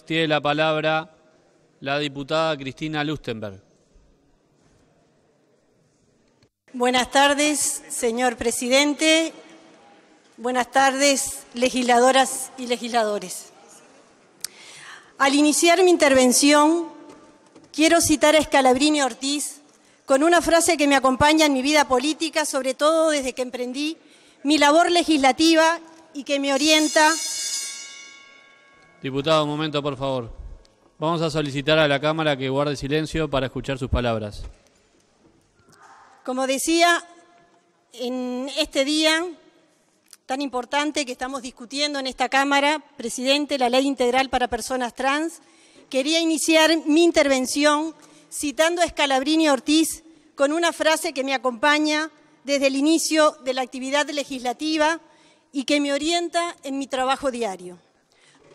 Tiene la palabra la diputada Cristina Lustenberg. Buenas tardes, señor presidente. Buenas tardes, legisladoras y legisladores. Al iniciar mi intervención, quiero citar a Scalabrini Ortiz con una frase que me acompaña en mi vida política, sobre todo desde que emprendí mi labor legislativa y que me orienta. Diputado, un momento, por favor. Vamos a solicitar a la Cámara que guarde silencio para escuchar sus palabras. Como decía, en este día tan importante que estamos discutiendo en esta Cámara, presidente, la Ley Integral para Personas Trans, quería iniciar mi intervención citando a Scalabrini Ortiz con una frase que me acompaña desde el inicio de la actividad legislativa y que me orienta en mi trabajo diario.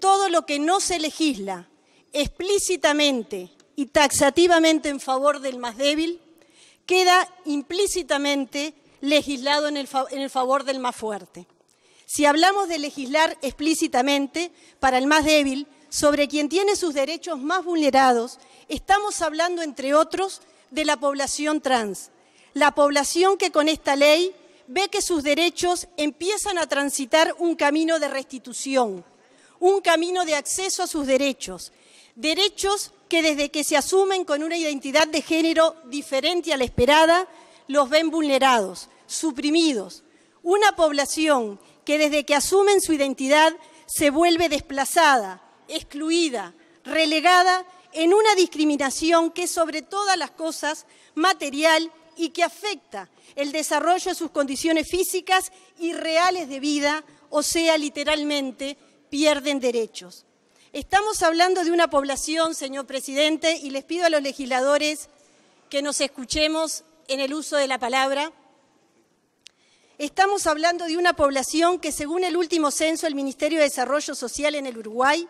Todo lo que no se legisla explícitamente y taxativamente en favor del más débil queda implícitamente legislado en el favor del más fuerte. Si hablamos de legislar explícitamente para el más débil, sobre quien tiene sus derechos más vulnerados, estamos hablando, entre otros, de la población trans. La población que con esta ley ve que sus derechos empiezan a transitar un camino de restitución, un camino de acceso a sus derechos, derechos que desde que se asumen con una identidad de género diferente a la esperada, los ven vulnerados, suprimidos. Una población que desde que asumen su identidad se vuelve desplazada, excluida, relegada en una discriminación que es sobre todas las cosas material y que afecta el desarrollo de sus condiciones físicas y reales de vida, o sea, literalmente, pierden derechos. Estamos hablando de una población, señor presidente, y les pido a los legisladores que nos escuchemos en el uso de la palabra. Estamos hablando de una población que, según el último censo del Ministerio de Desarrollo Social en el Uruguay,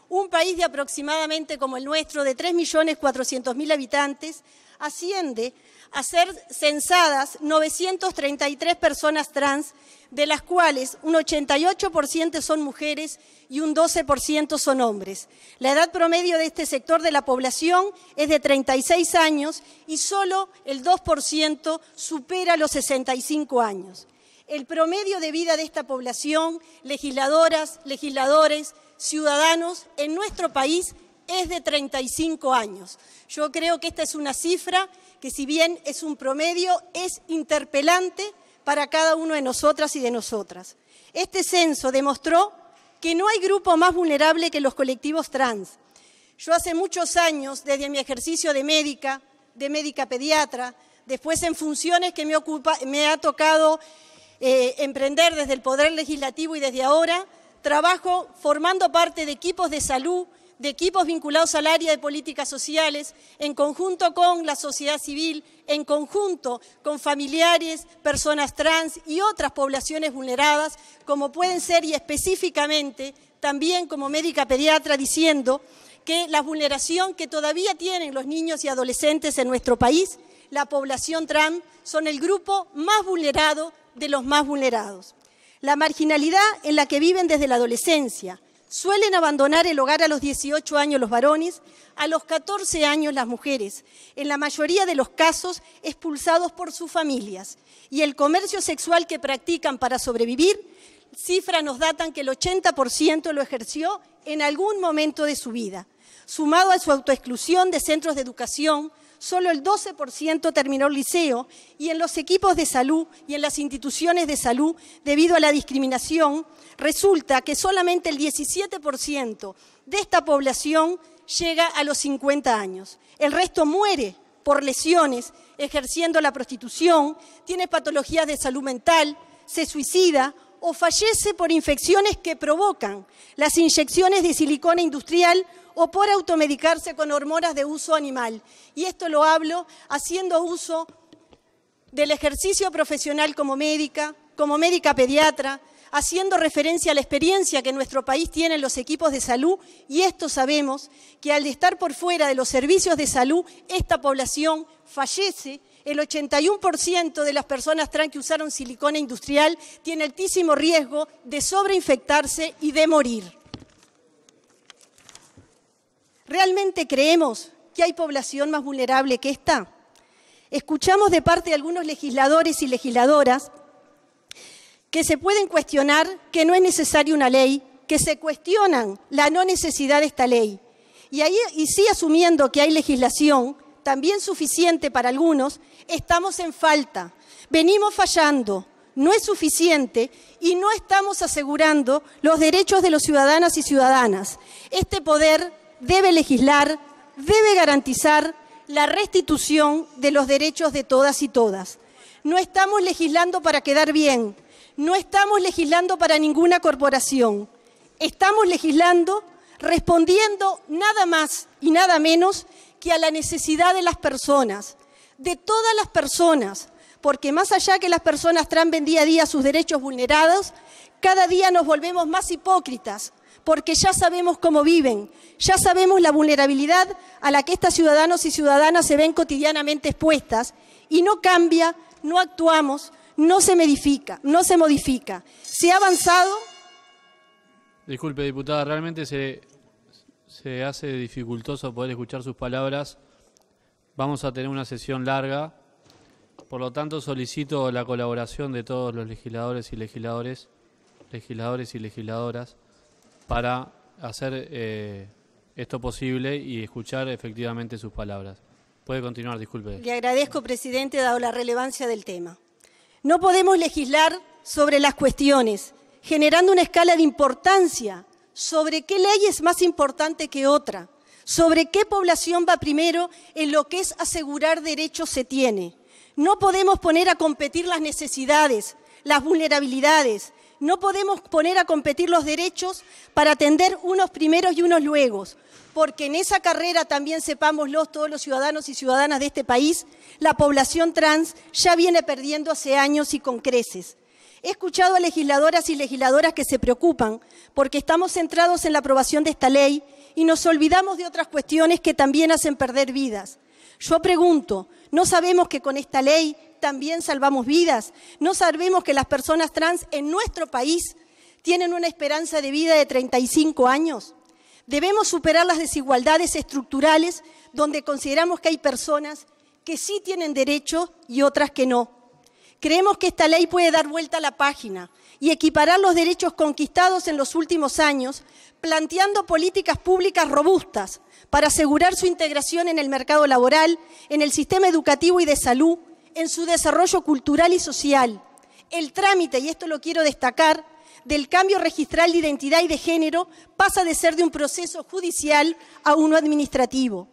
un país de aproximadamente como el nuestro, de 3.400.000 habitantes, asciende a ser censadas 933 personas trans, de las cuales un 88% son mujeres y un 12% son hombres. La edad promedio de este sector de la población es de 36 años y solo el 2% supera los 65 años. El promedio de vida de esta población, legisladoras, legisladores, ciudadanos, en nuestro país es de 35 años. Yo creo que esta es una cifra que, si bien es un promedio, es interpelante para cada uno de nosotras y de nosotras. Este censo demostró que no hay grupo más vulnerable que los colectivos trans. Yo hace muchos años, desde mi ejercicio de médica pediatra, después en funciones que me ha tocado emprender desde el Poder Legislativo y desde ahora, trabajo formando parte de equipos de salud, de equipos vinculados al área de políticas sociales, en conjunto con la sociedad civil, en conjunto con familiares, personas trans y otras poblaciones vulneradas, como pueden ser, y específicamente también como médica pediatra, diciendo que la vulneración que todavía tienen los niños y adolescentes en nuestro país, la población trans, son el grupo más vulnerado de los más vulnerados. La marginalidad en la que viven desde la adolescencia. Suelen abandonar el hogar a los 18 años los varones, a los 14 años las mujeres, en la mayoría de los casos expulsados por sus familias. Y el comercio sexual que practican para sobrevivir, cifras nos datan que el 80% lo ejerció en algún momento de su vida. Sumado a su autoexclusión de centros de educación, solo el 12% terminó el liceo, y en los equipos de salud y en las instituciones de salud, debido a la discriminación, resulta que solamente el 17% de esta población llega a los 50 años. El resto muere por lesiones, ejerciendo la prostitución, tiene patologías de salud mental, se suicida o fallece por infecciones que provocan las inyecciones de silicona industrial o por automedicarse con hormonas de uso animal. Y esto lo hablo haciendo uso del ejercicio profesional como médica pediatra, haciendo referencia a la experiencia que nuestro país tiene en los equipos de salud, y esto sabemos que al estar por fuera de los servicios de salud, esta población fallece. El 81% de las personas trans que usaron silicona industrial tiene altísimo riesgo de sobreinfectarse y de morir. ¿Realmente creemos que hay población más vulnerable que esta? Escuchamos de parte de algunos legisladores y legisladoras que se pueden cuestionar que no es necesaria una ley, que se cuestionan la no necesidad de esta ley. Y sí, asumiendo que hay legislación, también suficiente para algunos, estamos en falta. Venimos fallando, no es suficiente y no estamos asegurando los derechos de los ciudadanas y ciudadanas. Este poder debe legislar, debe garantizar la restitución de los derechos de todas y todas. No estamos legislando para quedar bien, no estamos legislando para ninguna corporación. Estamos legislando respondiendo nada más y nada menos que a la necesidad de las personas, de todas las personas, porque más allá que las personas trans ven día a día sus derechos vulnerados, cada día nos volvemos más hipócritas, porque ya sabemos cómo viven, ya sabemos la vulnerabilidad a la que estas ciudadanos y ciudadanas se ven cotidianamente expuestas y no cambia, no actuamos, no se modifica. Se ha avanzado. Disculpe, diputada, realmente se hace dificultoso poder escuchar sus palabras. Vamos a tener una sesión larga, por lo tanto solicito la colaboración de todos los legisladores y legisladoras para hacer esto posible y escuchar efectivamente sus palabras. Puede continuar, disculpe. Le agradezco, presidente, dado la relevancia del tema. No podemos legislar sobre las cuestiones, generando una escala de importancia sobre qué ley es más importante que otra, sobre qué población va primero en lo que es asegurar derechos se tiene. No podemos poner a competir las necesidades, las vulnerabilidades. No podemos poner a competir los derechos para atender unos primeros y unos luego, porque en esa carrera también sepámoslo todos los ciudadanos y ciudadanas de este país, la población trans ya viene perdiendo hace años y con creces. He escuchado a legisladoras y legisladoras que se preocupan porque estamos centrados en la aprobación de esta ley y nos olvidamos de otras cuestiones que también hacen perder vidas. Yo pregunto, ¿no sabemos que con esta ley también salvamos vidas? ¿No sabemos que las personas trans en nuestro país tienen una esperanza de vida de 35 años? Debemos superar las desigualdades estructurales donde consideramos que hay personas que sí tienen derecho y otras que no. Creemos que esta ley puede dar vuelta a la página y equiparar los derechos conquistados en los últimos años, planteando políticas públicas robustas para asegurar su integración en el mercado laboral, en el sistema educativo y de salud, en su desarrollo cultural y social. El trámite, y esto lo quiero destacar, del cambio registral de identidad y de género pasa de ser de un proceso judicial a uno administrativo.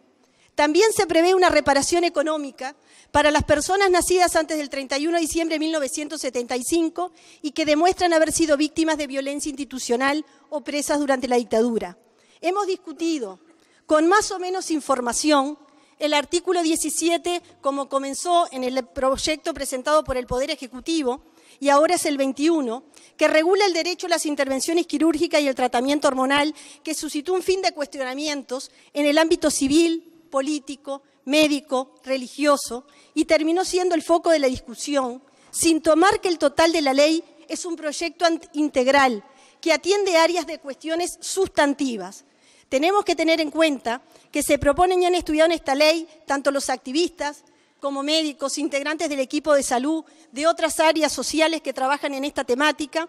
También se prevé una reparación económica para las personas nacidas antes del 31 de diciembre de 1975 y que demuestran haber sido víctimas de violencia institucional o presas durante la dictadura. Hemos discutido con más o menos información el artículo 17, como comenzó en el proyecto presentado por el Poder Ejecutivo, y ahora es el 21, que regula el derecho a las intervenciones quirúrgicas y el tratamiento hormonal, que suscitó un fin de cuestionamientos en el ámbito civil, político, médico, religioso, y terminó siendo el foco de la discusión, sin tomar que el total de la ley es un proyecto integral que atiende áreas de cuestiones sustantivas. Tenemos que tener en cuenta que se proponen y han estudiado en esta ley tanto los activistas como médicos, integrantes del equipo de salud, de otras áreas sociales que trabajan en esta temática,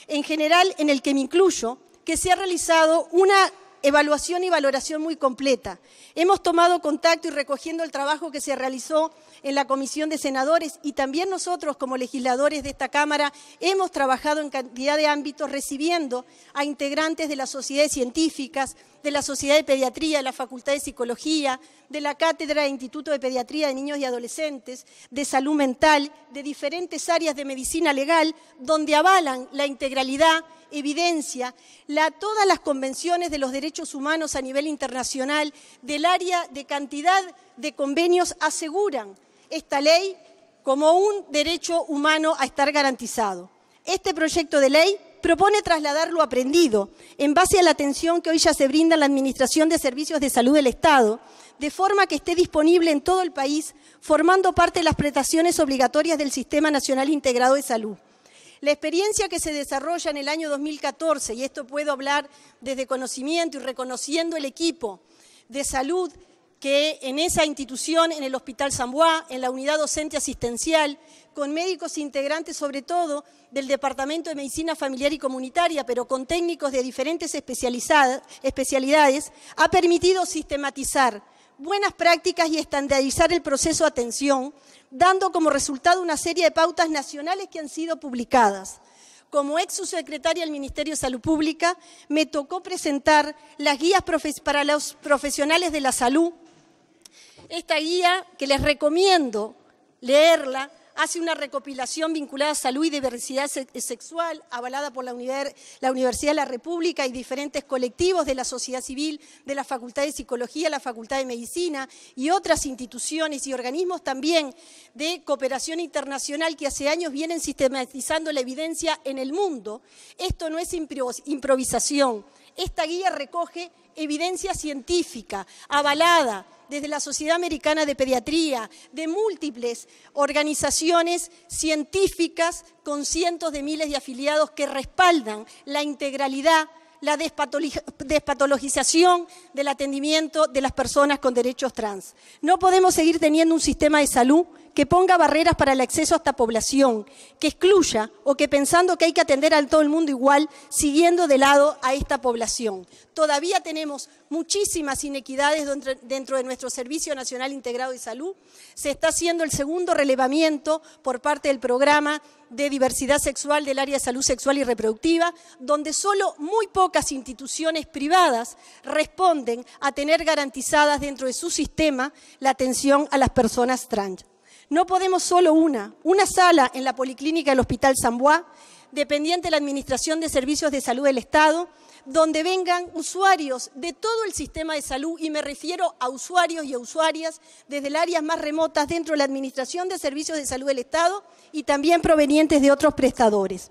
en general en el que me incluyo, que se ha realizado una evaluación y valoración muy completa. Hemos tomado contacto y recogiendo el trabajo que se realizó en la Comisión de Senadores y también nosotros como legisladores de esta Cámara hemos trabajado en cantidad de ámbitos recibiendo a integrantes de las sociedades científicas, de la Sociedad de Pediatría, de la Facultad de Psicología, de la Cátedra de Instituto de Pediatría de Niños y Adolescentes, de Salud Mental, de diferentes áreas de medicina legal, donde avalan la integralidad, evidencia, todas las convenciones de los derechos humanos a nivel internacional, del área de cantidad de convenios, aseguran esta ley como un derecho humano a estar garantizado. Este proyecto de ley propone trasladar lo aprendido en base a la atención que hoy ya se brinda en la Administración de Servicios de Salud del Estado, de forma que esté disponible en todo el país, formando parte de las prestaciones obligatorias del Sistema Nacional Integrado de Salud. La experiencia que se desarrolla en el año 2014, y esto puedo hablar desde conocimiento y reconociendo el equipo de salud que en esa institución, en el Hospital San Bois, en la unidad docente asistencial, con médicos integrantes sobre todo del Departamento de Medicina Familiar y Comunitaria, pero con técnicos de diferentes especialidades, ha permitido sistematizar buenas prácticas y estandarizar el proceso de atención, dando como resultado una serie de pautas nacionales que han sido publicadas. Como ex subsecretaria del Ministerio de Salud Pública, me tocó presentar las guías para los profesionales de la salud. Esta guía, que les recomiendo leerla, hace una recopilación vinculada a salud y diversidad sexual, avalada por la Universidad de la República y diferentes colectivos de la sociedad civil, de la Facultad de Psicología, la Facultad de Medicina y otras instituciones y organismos también de cooperación internacional que hace años vienen sistematizando la evidencia en el mundo. Esto no es improvisación. Esta guía recoge evidencia científica, avalada desde la Sociedad Americana de Pediatría, de múltiples organizaciones científicas con cientos de miles de afiliados que respaldan la integralidad, la despatologización del atendimiento de las personas con derechos trans. No podemos seguir teniendo un sistema de salud que ponga barreras para el acceso a esta población, que excluya o que pensando que hay que atender a todo el mundo igual, siguiendo de lado a esta población. Todavía tenemos muchísimas inequidades dentro de nuestro Servicio Nacional Integrado de Salud. Se está haciendo el segundo relevamiento por parte del Programa de Diversidad Sexual del Área de Salud Sexual y Reproductiva, donde solo muy pocas instituciones privadas responden a tener garantizadas dentro de su sistema la atención a las personas trans. No podemos solo una sala en la Policlínica del Hospital San Bois, dependiente de la Administración de Servicios de Salud del Estado, donde vengan usuarios de todo el sistema de salud, y me refiero a usuarios y a usuarias desde las áreas más remotas dentro de la Administración de Servicios de Salud del Estado y también provenientes de otros prestadores.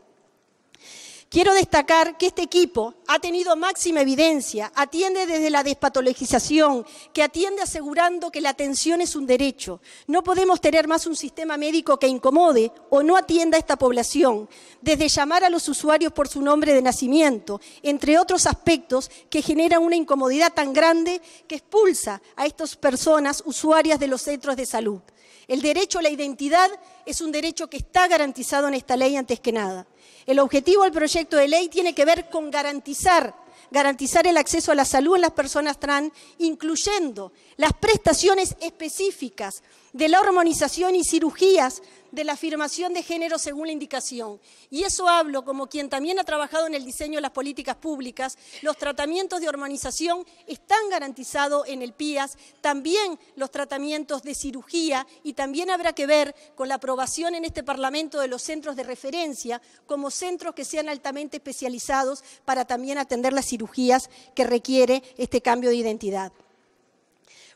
Quiero destacar que este equipo ha tenido máxima evidencia, atiende desde la despatologización, que atiende asegurando que la atención es un derecho. No podemos tener más un sistema médico que incomode o no atienda a esta población, desde llamar a los usuarios por su nombre de nacimiento, entre otros aspectos que generan una incomodidad tan grande que expulsa a estas personas usuarias de los centros de salud. El derecho a la identidad es un derecho que está garantizado en esta ley antes que nada. El objetivo del proyecto de ley tiene que ver con garantizar el acceso a la salud en las personas trans, incluyendo las prestaciones específicas de la hormonización y cirugías de la afirmación de género según la indicación. Y eso hablo como quien también ha trabajado en el diseño de las políticas públicas. Los tratamientos de hormonización están garantizados en el PIAS, también los tratamientos de cirugía, y también habrá que ver con la aprobación en este Parlamento de los centros de referencia como centros que sean altamente especializados para también atender las cirugías que requiere este cambio de identidad.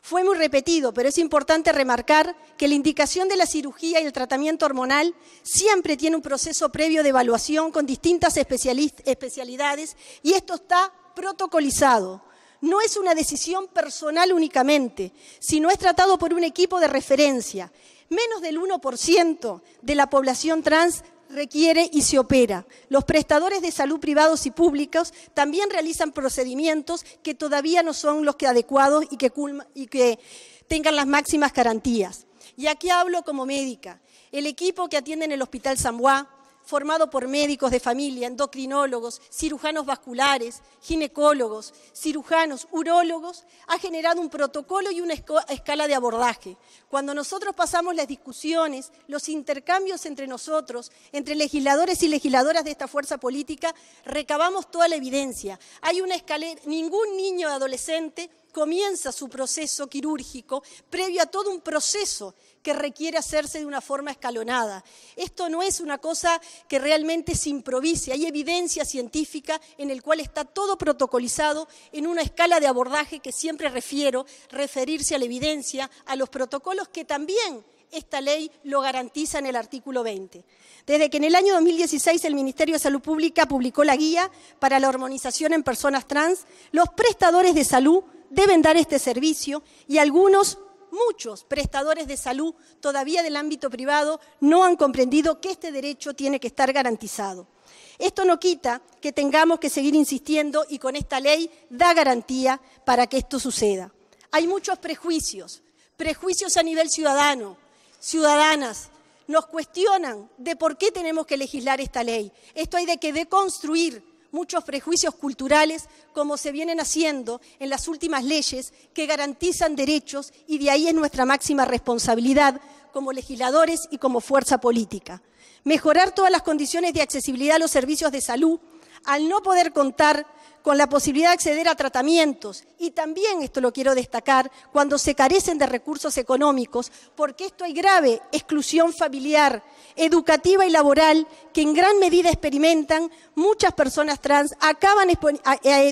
Fue muy repetido, pero es importante remarcar que la indicación de la cirugía y el tratamiento hormonal siempre tiene un proceso previo de evaluación con distintas especialidades, y esto está protocolizado. No es una decisión personal únicamente, sino es tratado por un equipo de referencia. Menos del 1% de la población trans requiere y se opera. Los prestadores de salud privados y públicos también realizan procedimientos que todavía no son los que adecuados y que tengan las máximas garantías. Y aquí hablo como médica. El equipo que atiende en el Hospital San Bois, formado por médicos de familia, endocrinólogos, cirujanos vasculares, ginecólogos, cirujanos, urólogos, ha generado un protocolo y una escala de abordaje. Cuando nosotros pasamos las discusiones, los intercambios entre nosotros, entre legisladores y legisladoras de esta fuerza política, recabamos toda la evidencia. Hay una escalera, ningún niño o adolescente comienza su proceso quirúrgico previo a todo un proceso que requiere hacerse de una forma escalonada. Esto no es una cosa que realmente se improvise, hay evidencia científica en el cual está todo protocolizado en una escala de abordaje que siempre referirse a la evidencia, a los protocolos que también esta ley lo garantiza en el artículo 20. Desde que en el año 2016 el Ministerio de Salud Pública publicó la guía para la hormonización en personas trans, los prestadores de salud deben dar este servicio, y muchos prestadores de salud todavía del ámbito privado no han comprendido que este derecho tiene que estar garantizado. Esto no quita que tengamos que seguir insistiendo, y con esta ley da garantía para que esto suceda. Hay muchos prejuicios a nivel ciudadano, ciudadanas. Nos cuestionan de por qué tenemos que legislar esta ley. Esto hay que deconstruir muchos prejuicios culturales como se vienen haciendo en las últimas leyes que garantizan derechos y de ahí es nuestra máxima responsabilidad como legisladores y como fuerza política. Mejorar todas las condiciones de accesibilidad a los servicios de salud al no poder contar con la posibilidad de acceder a tratamientos y también, esto lo quiero destacar, cuando se carecen de recursos económicos, porque esto hay grave exclusión familiar, educativa y laboral que en gran medida experimentan muchas personas trans,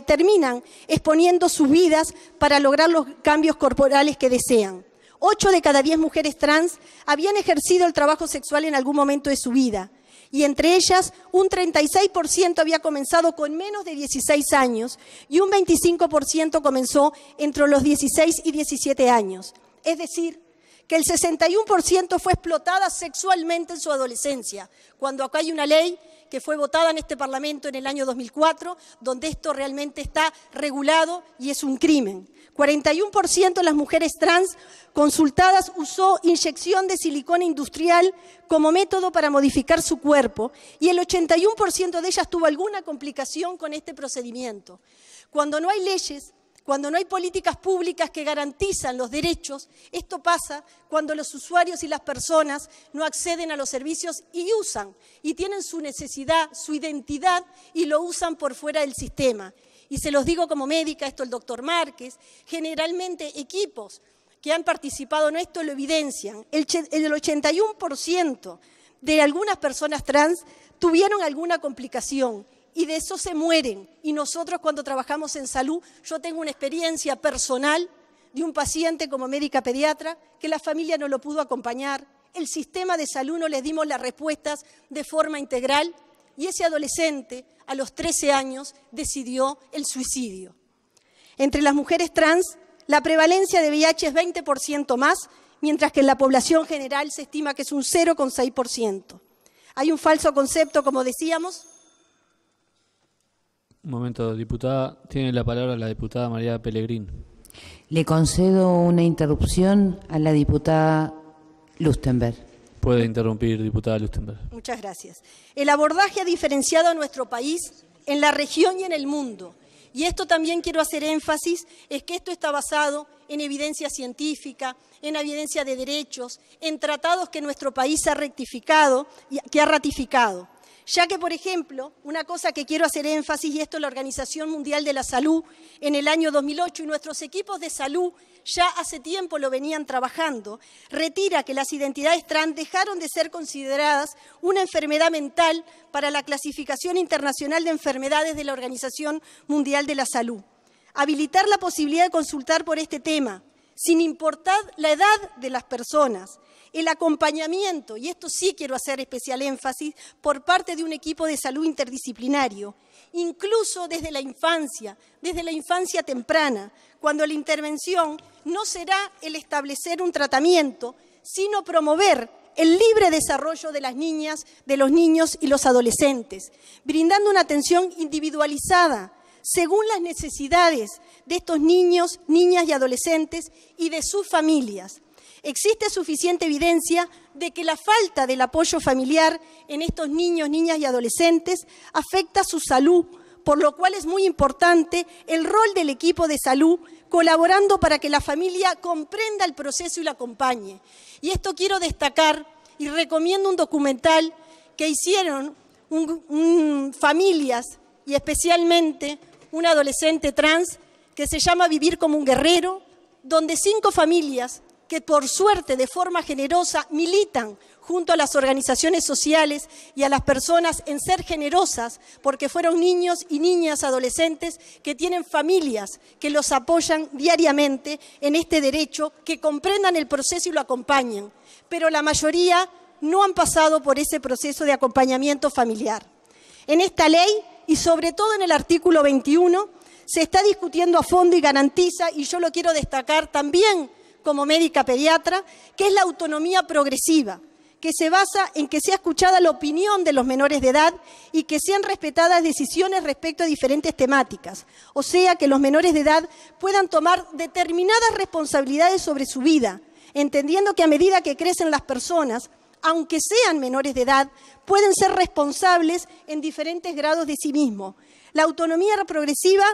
terminan exponiendo sus vidas para lograr los cambios corporales que desean. 8 de cada 10 mujeres trans habían ejercido el trabajo sexual en algún momento de su vida. Y entre ellas un 36% había comenzado con menos de 16 años y un 25% comenzó entre los 16 y 17 años. Es decir, que el 61% fue explotada sexualmente en su adolescencia, cuando acá hay una ley que fue votada en este Parlamento en el año 2004, donde esto realmente está regulado y es un crimen. 41% de las mujeres trans consultadas usó inyección de silicona industrial como método para modificar su cuerpo y el 81% de ellas tuvo alguna complicación con este procedimiento. Cuando no hay leyes, cuando no hay políticas públicas que garantizan los derechos, esto pasa cuando los usuarios y las personas no acceden a los servicios y usan, y tienen su necesidad, su identidad, y lo usan por fuera del sistema. Y se los digo como médica, esto el doctor Márquez, generalmente equipos que han participado en esto lo evidencian. El 81% de algunas personas trans tuvieron alguna complicación y de eso se mueren. Y nosotros cuando trabajamos en salud, yo tengo una experiencia personal de un paciente como médica pediatra que la familia no lo pudo acompañar, el sistema de salud no les dimos las respuestas de forma integral y ese adolescente a los 13 años decidió el suicidio. Entre las mujeres trans, la prevalencia de VIH es 20% más, mientras que en la población general se estima que es un 0,6%. Hay un falso concepto, como decíamos. Un momento, diputada. Tiene la palabra la diputada María Pellegrín. Le concedo una interrupción a la diputada Lustenberg. Puede interrumpir, diputada Lustenberg. Muchas gracias. El abordaje ha diferenciado a nuestro país en la región y en el mundo. Y esto también quiero hacer énfasis, es que esto está basado en evidencia científica, en evidencia de derechos, en tratados que nuestro país ha rectificado y que ha ratificado. Ya que, por ejemplo, una cosa que quiero hacer énfasis, y esto es la Organización Mundial de la Salud, en el año 2008, y nuestros equipos de salud ya hace tiempo lo venían trabajando, retira que las identidades trans dejaron de ser consideradas una enfermedad mental para la clasificación internacional de enfermedades de la Organización Mundial de la Salud. Habilitar la posibilidad de consultar por este tema, sin importar la edad de las personas, el acompañamiento, y esto sí quiero hacer especial énfasis, por parte de un equipo de salud interdisciplinario, incluso desde la infancia temprana, cuando la intervención no será el establecer un tratamiento, sino promover el libre desarrollo de las niñas, de los niños y los adolescentes, brindando una atención individualizada, según las necesidades de estos niños, niñas y adolescentes y de sus familias. Existe suficiente evidencia de que la falta del apoyo familiar en estos niños, niñas y adolescentes afecta su salud, por lo cual es muy importante el rol del equipo de salud colaborando para que la familia comprenda el proceso y lo acompañe. Y esto quiero destacar y recomiendo un documental que hicieron familias y especialmente un adolescente trans que se llama Vivir como un guerrero, donde 5 familias que por suerte de forma generosa militan junto a las organizaciones sociales y a las personas en ser generosas, porque fueron niños y niñas adolescentes que tienen familias que los apoyan diariamente en este derecho, que comprendan el proceso y lo acompañen. Pero la mayoría no han pasado por ese proceso de acompañamiento familiar. En esta ley, y sobre todo en el artículo 21, se está discutiendo a fondo y garantiza, y yo lo quiero destacar también como médica pediatra, que es la autonomía progresiva, que se basa en que sea escuchada la opinión de los menores de edad y que sean respetadas decisiones respecto a diferentes temáticas. O sea, que los menores de edad puedan tomar determinadas responsabilidades sobre su vida, entendiendo que a medida que crecen las personas, aunque sean menores de edad, pueden ser responsables en diferentes grados de sí mismos. La autonomía progresiva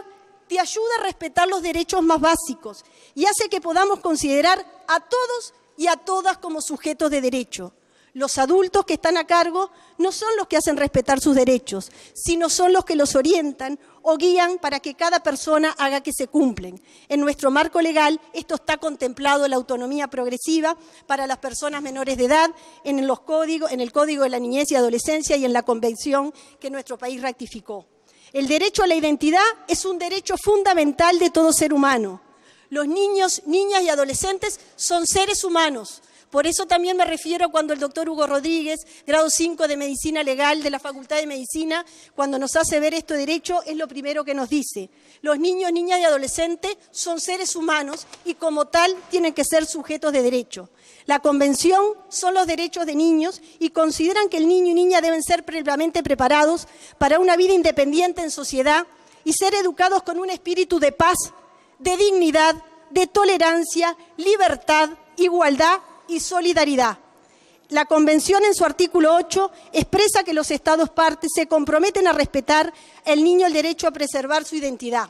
te ayuda a respetar los derechos más básicos y hace que podamos considerar a todos y a todas como sujetos de derecho. Los adultos que están a cargo no son los que hacen respetar sus derechos, sino son los que los orientan o guían para que cada persona haga que se cumplen. En nuestro marco legal esto está contemplado en la autonomía progresiva para las personas menores de edad, en el Código de la Niñez y Adolescencia y en la Convención que nuestro país ratificó. El derecho a la identidad es un derecho fundamental de todo ser humano. Los niños, niñas y adolescentes son seres humanos. Por eso también me refiero cuando el doctor Hugo Rodríguez, grado 5 de Medicina Legal de la Facultad de Medicina, cuando nos hace ver este derecho, es lo primero que nos dice. Los niños, niñas y adolescentes son seres humanos y como tal tienen que ser sujetos de derecho. La Convención son los derechos de niños y consideran que el niño y niña deben ser previamente preparados para una vida independiente en sociedad y ser educados con un espíritu de paz, de dignidad, de tolerancia, libertad, igualdad y solidaridad. La Convención en su artículo 8 expresa que los Estados partes se comprometen a respetar el niño el derecho a preservar su identidad.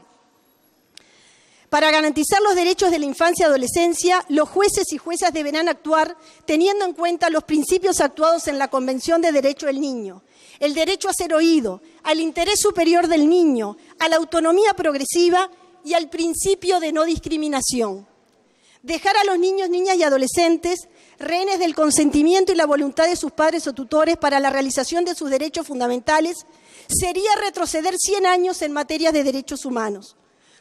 Para garantizar los derechos de la infancia y adolescencia, los jueces y juezas deberán actuar teniendo en cuenta los principios actuados en la Convención de Derecho del Niño, el derecho a ser oído, al interés superior del niño, a la autonomía progresiva y al principio de no discriminación. Dejar a los niños, niñas y adolescentes rehenes del consentimiento y la voluntad de sus padres o tutores para la realización de sus derechos fundamentales sería retroceder 100 años en materia de derechos humanos.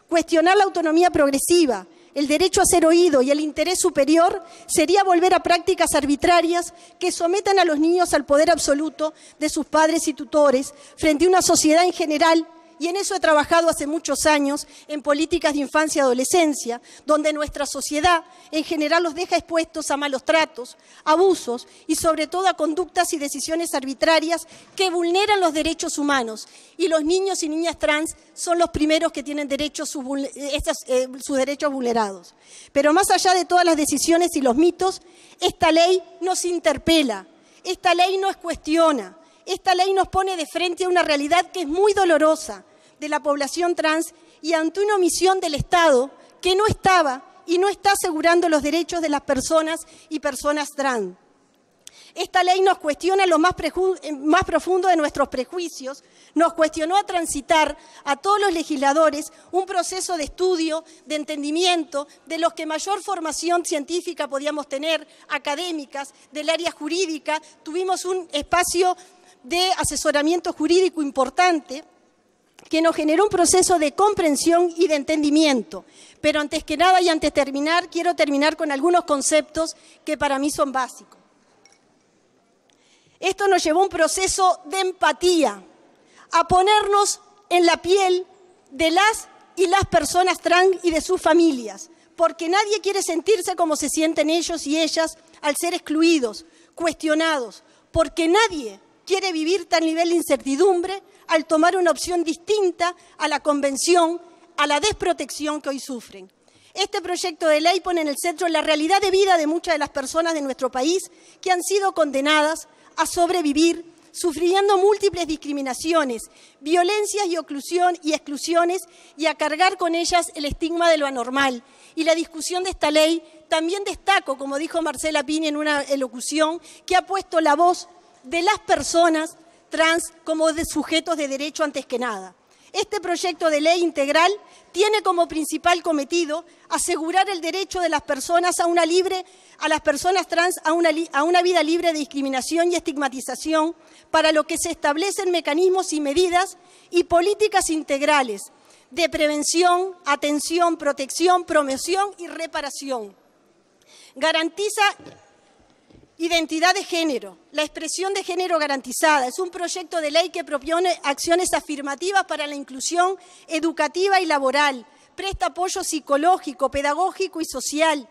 Cuestionar la autonomía progresiva, el derecho a ser oído y el interés superior sería volver a prácticas arbitrarias que sometan a los niños al poder absoluto de sus padres y tutores frente a una sociedad en general. Y en eso he trabajado hace muchos años en políticas de infancia y adolescencia, donde nuestra sociedad en general los deja expuestos a malos tratos, abusos y sobre todo a conductas y decisiones arbitrarias que vulneran los derechos humanos. Y los niños y niñas trans son los primeros que tienen sus derechos vulnerados. Pero más allá de todas las decisiones y los mitos, esta ley nos interpela, esta ley nos cuestiona, esta ley nos pone de frente a una realidad que es muy dolorosa de la población trans y ante una omisión del Estado que no estaba y no está asegurando los derechos de las personas y personas trans. Esta ley nos cuestiona lo más profundo de nuestros prejuicios, nos cuestionó a transitar a todos los legisladores un proceso de estudio, de entendimiento, de los que mayor formación científica podíamos tener, académicas, del área jurídica. Tuvimos un espacio de asesoramiento jurídico importante que nos generó un proceso de comprensión y de entendimiento. Pero antes que nada y antes de terminar, quiero terminar con algunos conceptos que para mí son básicos. Esto nos llevó a un proceso de empatía, a ponernos en la piel de las y las personas trans y de sus familias, porque nadie quiere sentirse como se sienten ellos y ellas al ser excluidos, cuestionados, porque nadie quiere vivir tal nivel de incertidumbre al tomar una opción distinta a la convención, a la desprotección que hoy sufren. Este proyecto de ley pone en el centro la realidad de vida de muchas de las personas de nuestro país que han sido condenadas a sobrevivir, sufriendo múltiples discriminaciones, violencias y exclusiones y a cargar con ellas el estigma de lo anormal. Y la discusión de esta ley también destaco, como dijo Marcela Pini en una elocución, que ha puesto la voz de las personas trans como de sujetos de derecho antes que nada. Este proyecto de ley integral tiene como principal cometido asegurar el derecho de las personas a las personas trans a una vida libre de discriminación y estigmatización, para lo que se establecen mecanismos y medidas y políticas integrales de prevención, atención, protección, promoción y reparación. Garantiza identidad de género, la expresión de género garantizada. Es un proyecto de ley que propone acciones afirmativas para la inclusión educativa y laboral, presta apoyo psicológico, pedagógico y social.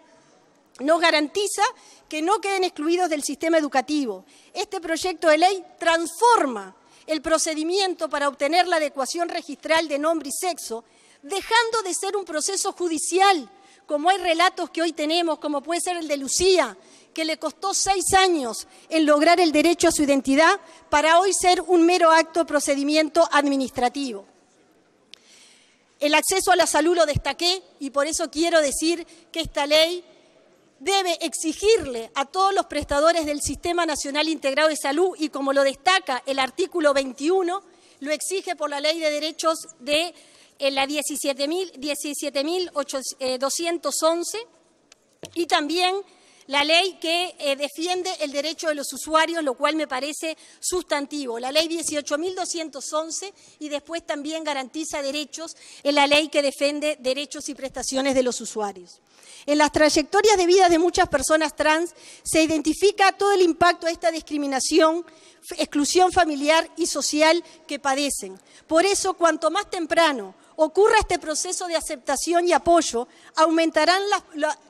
nos garantiza que no queden excluidos del sistema educativo. Este proyecto de ley transforma el procedimiento para obtener la adecuación registral de nombre y sexo, dejando de ser un proceso judicial, como hay relatos que hoy tenemos, como puede ser el de Lucía, que le costó 6 años en lograr el derecho a su identidad, para hoy ser un mero acto procedimiento administrativo. El acceso a la salud lo destaqué y por eso quiero decir que esta ley debe exigirle a todos los prestadores del Sistema Nacional Integrado de Salud, y como lo destaca el artículo 21, lo exige por la Ley de Derechos de la 17.211 y también la ley que defiende el derecho de los usuarios, lo cual me parece sustantivo. La ley 18.211 y después también garantiza derechos en la ley que defiende derechos y prestaciones de los usuarios. En las trayectorias de vida de muchas personas trans se identifica todo el impacto de esta discriminación, exclusión familiar y social que padecen. Por eso, cuanto más temprano ocurra este proceso de aceptación y apoyo, aumentarán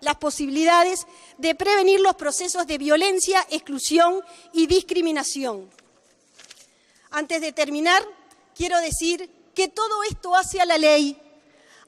las posibilidades de prevenir los procesos de violencia, exclusión y discriminación. Antes de terminar, quiero decir que todo esto hace a la ley.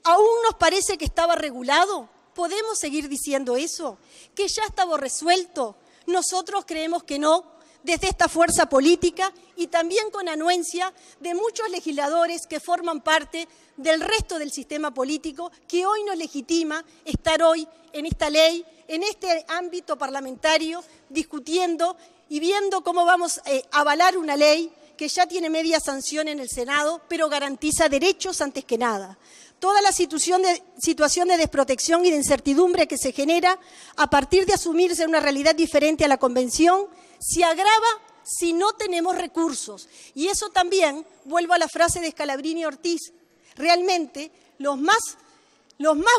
¿Aún nos parece que estaba regulado? ¿Podemos seguir diciendo eso? ¿Que ya estaba resuelto? Nosotros creemos que no, desde esta fuerza política y también con anuencia de muchos legisladores que forman parte del resto del sistema político, que hoy nos legitima estar hoy en esta ley, en este ámbito parlamentario, discutiendo y viendo cómo vamos a avalar una ley que ya tiene media sanción en el Senado, pero garantiza derechos antes que nada. Toda la situación de desprotección y de incertidumbre que se genera a partir de asumirse una realidad diferente a la Convención se agrava si no tenemos recursos. Y eso también, vuelvo a la frase de Scalabrini Ortiz, realmente los más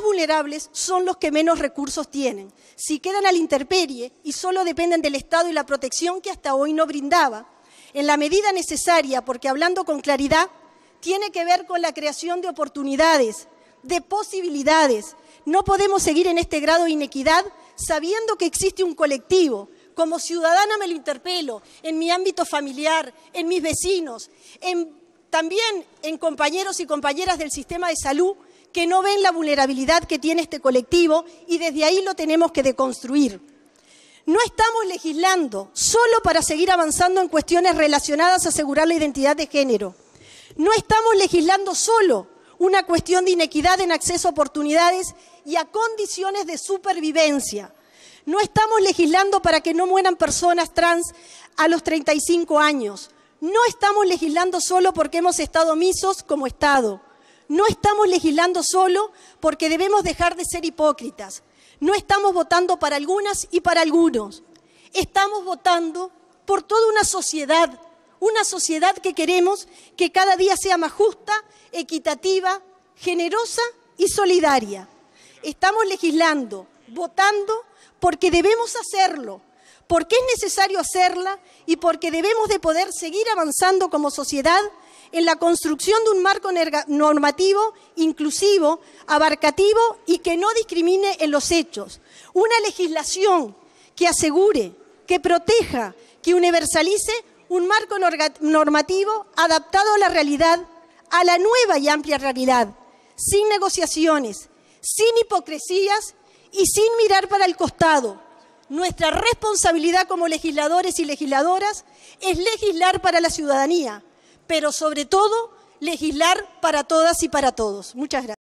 vulnerables son los que menos recursos tienen. Si quedan a la intemperie y solo dependen del Estado y la protección que hasta hoy no brindaba, en la medida necesaria, porque hablando con claridad, tiene que ver con la creación de oportunidades, de posibilidades. No podemos seguir en este grado de inequidad sabiendo que existe un colectivo. Como ciudadana me lo interpelo, en mi ámbito familiar, en mis vecinos, también en compañeros y compañeras del sistema de salud que no ven la vulnerabilidad que tiene este colectivo y desde ahí lo tenemos que deconstruir. No estamos legislando solo para seguir avanzando en cuestiones relacionadas a asegurar la identidad de género. No estamos legislando solo una cuestión de inequidad en acceso a oportunidades y a condiciones de supervivencia. No estamos legislando para que no mueran personas trans a los 35 años. No estamos legislando solo porque hemos estado omisos como Estado. No estamos legislando solo porque debemos dejar de ser hipócritas. No estamos votando para algunas y para algunos. Estamos votando por toda una sociedad que queremos que cada día sea más justa, equitativa, generosa y solidaria. Estamos legislando, votando, porque debemos hacerlo, porque es necesario hacerla y porque debemos de poder seguir avanzando como sociedad en la construcción de un marco normativo inclusivo, abarcativo y que no discrimine en los hechos. Una legislación que asegure, que proteja, que universalice un marco normativo adaptado a la realidad, a la nueva y amplia realidad, sin negociaciones, sin hipocresías y sin mirar para el costado. Nuestra responsabilidad como legisladores y legisladoras es legislar para la ciudadanía, pero sobre todo legislar para todas y para todos. Muchas gracias.